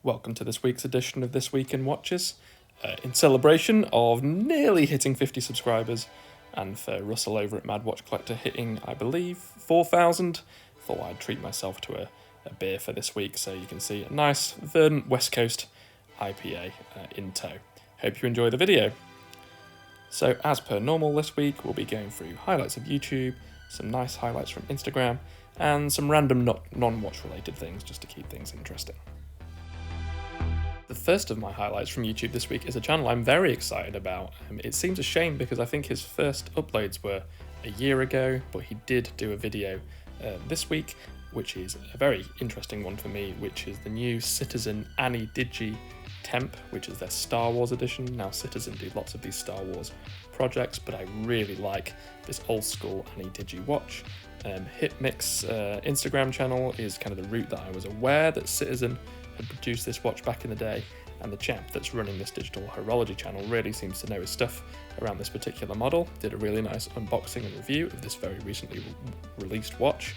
Welcome to this week's edition of This Week in Watches. In celebration of nearly hitting 50 subscribers, and for Russell over at Mad Watch Collector hitting, I believe, 4,000, thought I'd treat myself to a beer for this week, so you can see a nice verdant West Coast IPA in tow. Hope you enjoy the video. So as per normal this week, we'll be going through highlights of YouTube, some nice highlights from Instagram, and some random non-watch related things just to keep things interesting. The first of my highlights from YouTube this week is a channel I'm very excited about. It seems a shame because I think his first uploads were a year ago, but he did do a video this week, which is a very interesting one for me, which is the new Citizen Ana-digi Temp, which is their Star Wars edition. Now Citizen do lots of these Star Wars projects, but I really like this old school Ana-digi watch. Hitmix Instagram channel is kind of the route that I was aware that Citizen had produced this watch back in the day, and the chap that's running this digital horology channel really seems to know his stuff around this particular model. Did a really nice unboxing and review of this very recently released watch.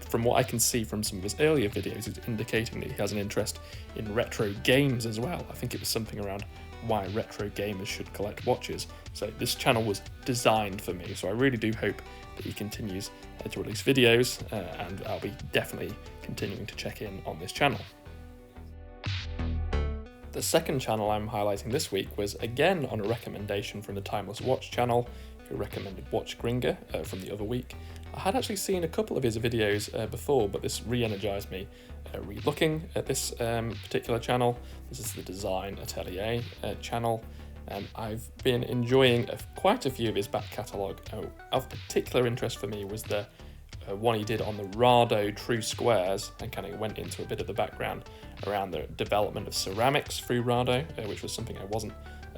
From what I can see from some of his earlier videos, it's indicating that he has an interest in retro games as well. I think it was something around why retro gamers should collect watches. So this channel was designed for me, so I really do hope that he continues to release videos, and I'll be definitely continuing to check in on this channel. The second channel I'm highlighting this week was again on a recommendation from the Timeless Watch channel, who recommended Watch Gringer from the other week. I had actually seen a couple of his videos before, but this re-energized me re-looking at this particular channel. This is the Design Atelier channel. I've been enjoying quite a few of his back catalogue. Of particular interest for me was the one he did on the Rado true squares, and kind of went into a bit of the background around the development of ceramics through Rado, which was something I wasn't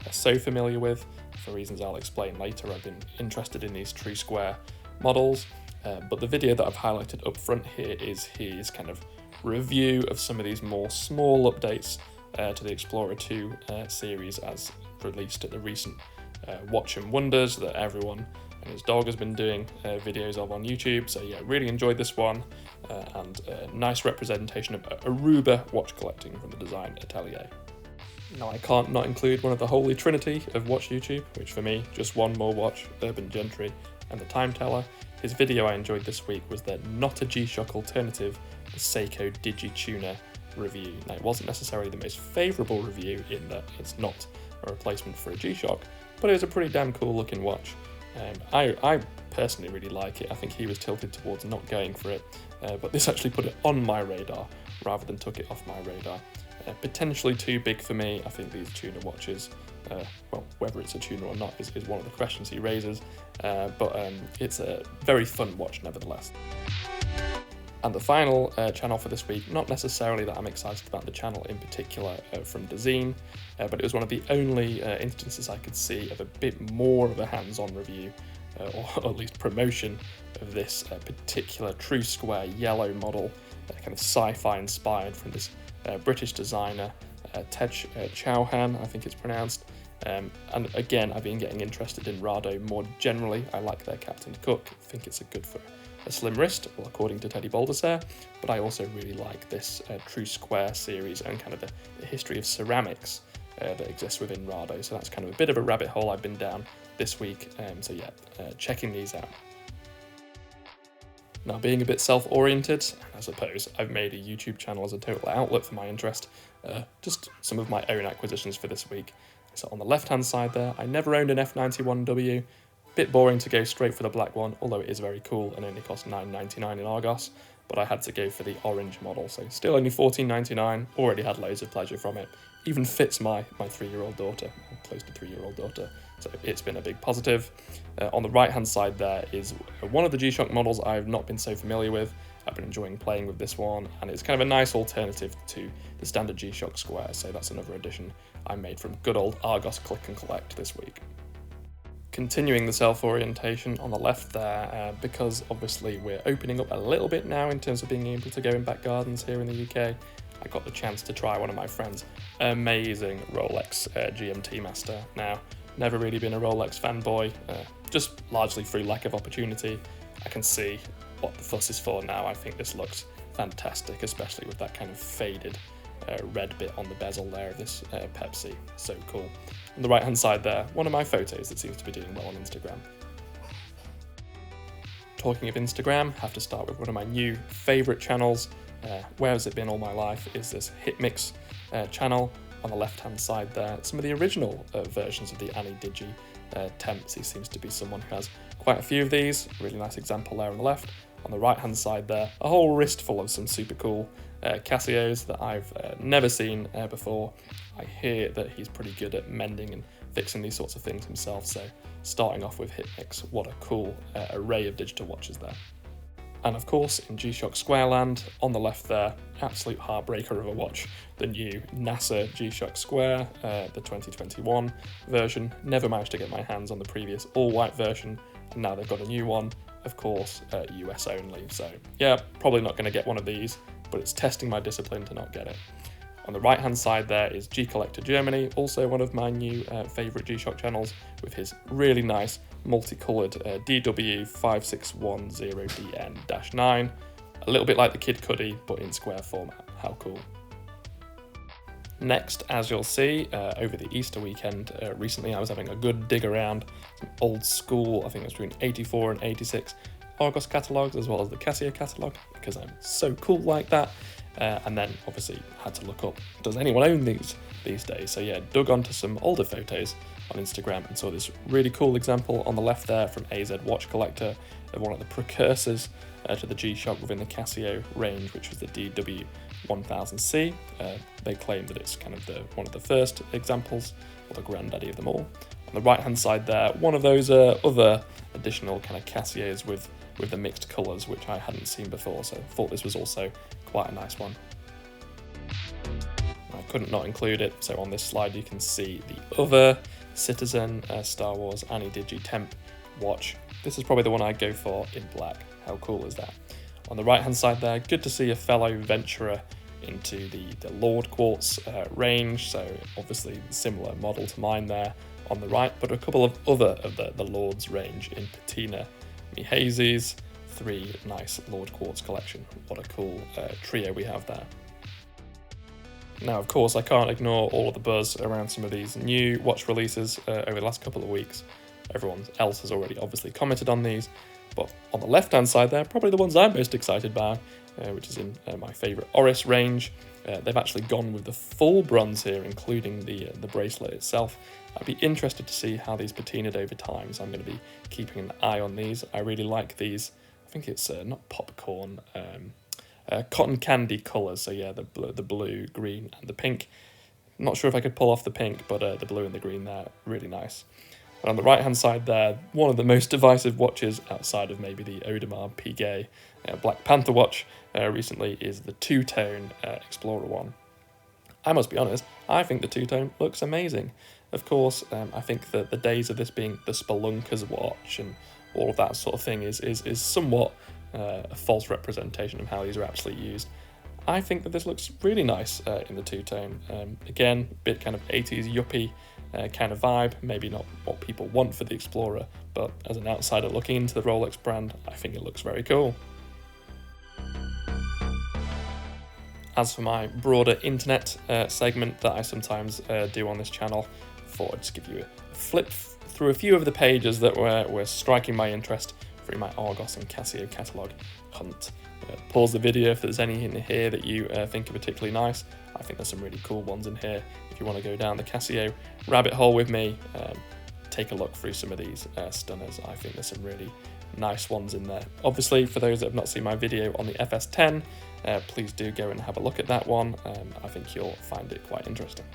so familiar with. For reasons I'll explain later, I've been interested in these true square models, but the video that I've highlighted up front here is his kind of review of some of these more small updates to the Explorer II series as released at the recent Watch and Wonders that everyone and his dog has been doing videos of on YouTube. So yeah, really enjoyed this one, and a nice representation of Aruba watch collecting from the Design Atelier. Now I can't not include one of the holy trinity of watch YouTube, which for me, just one more watch, Urban Gentry and the Time Teller. His video I enjoyed this week was the not a G-Shock alternative, the Seiko DigiTuner review. Now it wasn't necessarily the most favourable review in that it's not a replacement for a G-Shock, but it was a pretty damn cool looking watch. I personally really like it. I think he was tilted towards not going for it, but this actually put it on my radar rather than took it off my radar. Potentially too big for me. I think these tuner watches, well, whether it's a tuner or not is one of the questions he raises, but it's a very fun watch nevertheless. And the final channel for this week, not necessarily that I'm excited about the channel in particular from Design, but it was one of the only instances I could see of a bit more of a hands-on review, or at least promotion of this particular true square yellow model, kind of sci-fi inspired from this British designer, Ted Chauhan, I think it's pronounced. And again, I've been getting interested in Rado more generally. I like their Captain Cook, I think it's good for a slim wrist, well, according to Teddy Baldassare, but I also really like this True Square series and kind of the history of ceramics that exists within Rado, so that's kind of a bit of a rabbit hole I've been down this week, so yeah, checking these out. Now, being a bit self-oriented, I suppose I've made a YouTube channel as a total outlet for my interest, just some of my own acquisitions for this week. So on the left-hand side there, I never owned an F91W, bit boring to go straight for the black one, although it is very cool and only cost $9.99 in Argos, but I had to go for the orange model, so still only $14.99, already had loads of pleasure from it, even fits my 3-year-old daughter, close to 3-year-old daughter, so it's been a big positive. On the right hand side there is one of the G-Shock models I've not been so familiar with. I've been enjoying playing with this one, and it's kind of a nice alternative to the standard G-Shock Square, so that's another addition I made from good old Argos Click and Collect this week. Continuing the self-orientation on the left there, because obviously we're opening up a little bit now in terms of being able to go in back gardens here in the UK, I got the chance to try one of my friend's amazing Rolex GMT Master. Now, never really been a Rolex fanboy, just largely through lack of opportunity. I can see what the fuss is for now. I think this looks fantastic, especially with that kind of faded red bit on the bezel there of this Pepsi. So cool. On the right hand side there, one of my photos that seems to be doing well on Instagram. Talking of Instagram, have to start with one of my new favourite channels. Where has it been all my life? Is this Hitmix channel. On the left hand side there, some of the original versions of the Ana-digi temps. He seems to be someone who has quite a few of these. Really nice example there on the left. On the right hand side there, a whole wrist full of some super cool Casios that I've never seen before. I hear that he's pretty good at mending and fixing these sorts of things himself, so starting off with Hitmix, what a cool array of digital watches there. And of course, in G-Shock Squareland, on the left there, absolute heartbreaker of a watch, the new NASA G-Shock Square, the 2021 version. Never managed to get my hands on the previous all-white version, and now they've got a new one, of course, US only. So yeah, probably not going to get one of these, but it's testing my discipline to not get it. On the right hand side there is G Collector Germany, also one of my new favourite G-Shock channels, with his really nice multicoloured DW5610DN-9, a little bit like the Kid Cudi but in square format. How cool. Next, as you'll see, over the Easter weekend recently I was having a good dig around some old school, I think it was between 84 and 86 Argos catalogues as well as the Casio catalogue, because I'm so cool like that. And then obviously had to look up, does anyone own these days? So yeah, dug onto some older photos on Instagram and saw this really cool example on the left there from AZ Watch Collector of one of the precursors to the G-Shock within the Casio range, which was the DW1000C. They claim that it's kind of one of the first examples, or the granddaddy of them all. On the right hand side there, one of those other additional kind of Casios with the mixed colours, which I hadn't seen before, so thought this was also quite a nice one. I couldn't not include it, so on this slide you can see the other Citizen Star Wars Ana-digi temp watch. This is probably the one I'd go for in black. How cool is that? On the right hand side there, good to see a fellow venturer into the Lord Quartz range, so obviously similar model to mine there on the right, but a couple of other of the Lord's range in patina. Hazes, 3 nice Lord Quartz collection. What a cool trio we have there. Now, of course, I can't ignore all of the buzz around some of these new watch releases over the last couple of weeks. Everyone else has already obviously commented on these, but on the left-hand side there, probably the ones I'm most excited by, which is in my favourite Oris range. They've actually gone with the full bronze here, including the bracelet itself. I'd be interested to see how these patinaed over time, so I'm going to be keeping an eye on these. I really like these. I think it's not popcorn, cotton candy colours. So yeah, the blue, green, and the pink. Not sure if I could pull off the pink, but the blue and the green there, really nice. And on the right-hand side there, one of the most divisive watches outside of maybe the Audemars Piguet Black Panther watch recently is the two-tone Explorer I. I must be honest, I think the two-tone looks amazing. Of course, I think that the days of this being the Spelunker's watch and all of that sort of thing is somewhat a false representation of how these are actually used. I think that this looks really nice in the two-tone. Again, a bit kind of 80s yuppie kind of vibe, maybe not what people want for the Explorer, but as an outsider looking into the Rolex brand, I think it looks very cool. As for my broader internet segment that I sometimes do on this channel, I thought I'd just give you a flip through a few of the pages that were striking my interest through my Argos and Casio catalogue hunt. Pause the video if there's any in here that you think are particularly nice. I think there's some really cool ones in here. If you want to go down the Casio rabbit hole with me, take a look through some of these stunners. I think there's some really nice ones in there. Obviously, for those that have not seen my video on the FS10, please do go and have a look at that one. I think you'll find it quite interesting.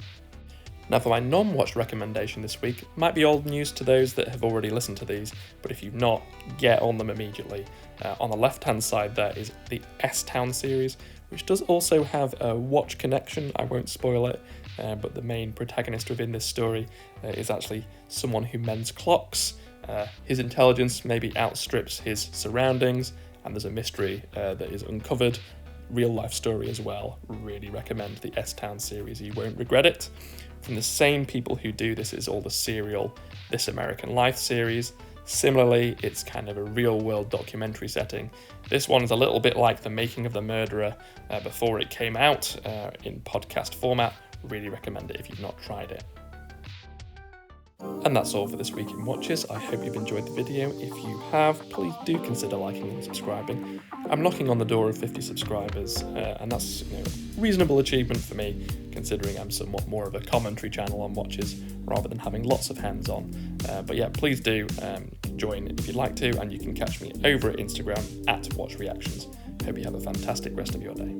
Now for my non-watch recommendation this week, might be old news to those that have already listened to these, but if you've not, get on them immediately. On the left-hand side there is the S-Town series, which does also have a watch connection. I won't spoil it, but the main protagonist within this story is actually someone who mends clocks. His intelligence maybe outstrips his surroundings, and there's a mystery that is uncovered. Real life story as well. Really recommend the S-Town series, you won't regret it. From the same people who do this is all the serial This American Life series. Similarly, it's kind of a real-world documentary setting. This one is a little bit like The Making of the Murderer before it came out in podcast format. Really recommend it if you've not tried it. And that's all for this week in Watches. I hope you've enjoyed the video. If you have, please do consider liking and subscribing. I'm knocking on the door of 50 subscribers, and that's a reasonable achievement for me, considering I'm somewhat more of a commentary channel on watches rather than having lots of hands-on. But yeah, please do join if you'd like to, and you can catch me over at Instagram at Watch Reactions. Hope you have a fantastic rest of your day.